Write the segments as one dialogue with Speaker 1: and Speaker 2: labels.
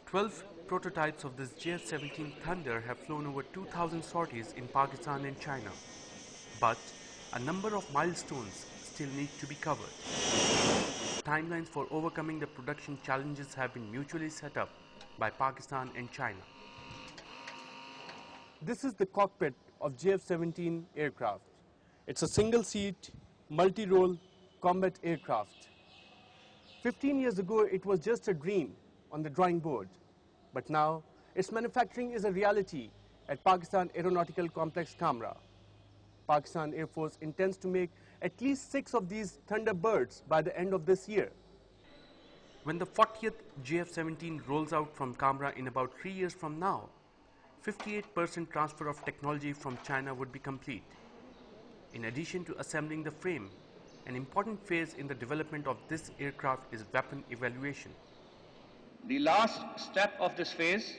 Speaker 1: 12 prototypes of this JF-17 Thunder have flown over 2,000 sorties in Pakistan and China. But a number of milestones still need to be covered. Timelines for overcoming the production challenges have been mutually set up by Pakistan and China. This is the cockpit of JF-17 aircraft. It's a single-seat, multi-role combat aircraft. 15 years ago, it was just a dream on the drawing board. But now, its manufacturing is a reality at Pakistan Aeronautical Complex, QAMAR. Pakistan Air Force intends to make at least 6 of these Thunderbirds by the end of this year. When the 40th JF-17 rolls out from QAMAR in about 3 years from now, 58% transfer of technology from China would be complete. In addition to assembling the frame, an important phase in the development of this aircraft is weapon evaluation.
Speaker 2: The last step of this phase,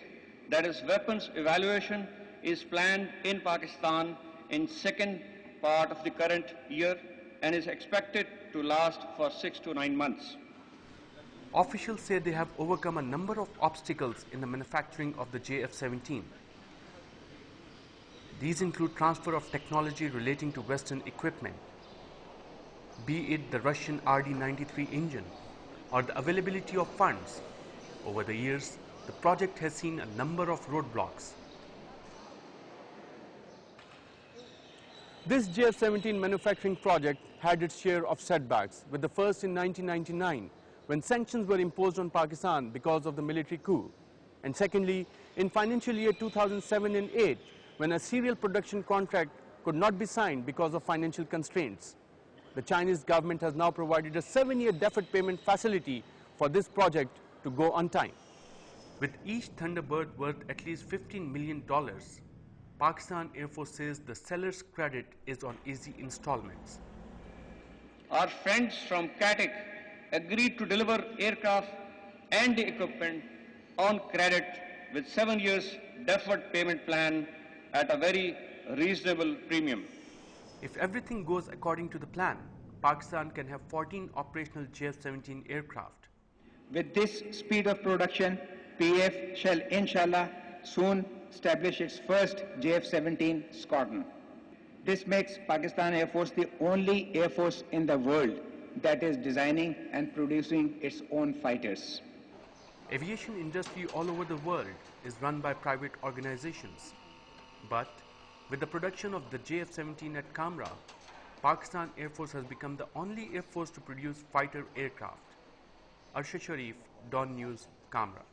Speaker 2: that is weapons evaluation, is planned in Pakistan in second part of the current year and is expected to last for 6 to 9 months.
Speaker 1: Officials say they have overcome a number of obstacles in the manufacturing of the JF-17. These include transfer of technology relating to Western equipment, be it the Russian RD-93 engine or the availability of funds. Over the years, the project has seen a number of roadblocks. This JF-17 manufacturing project had its share of setbacks, with the first in 1999, when sanctions were imposed on Pakistan because of the military coup. And secondly, in financial year 2007 and 8, when a serial production contract could not be signed because of financial constraints. The Chinese government has now provided a 7-year deferred payment facility for this project to go on time. With each Thunderbird worth at least $15 million, Pakistan Air Force says the seller's credit is on easy installments.
Speaker 2: Our friends from CATIC agreed to deliver aircraft and the equipment on credit with 7 years deferred payment plan at a very reasonable premium.
Speaker 1: If everything goes according to the plan, Pakistan can have 14 operational JF-17 aircraft.
Speaker 3: With this speed of production, PAF shall inshallah soon establish its first JF-17 squadron. This makes Pakistan Air Force the only air force in the world that is designing and producing its own fighters.
Speaker 1: Aviation industry all over the world is run by private organizations. But with the production of the JF-17 at QAMAR, Pakistan Air Force has become the only air force to produce fighter aircraft. Arshad Sharif, DawnNews, QAMAR.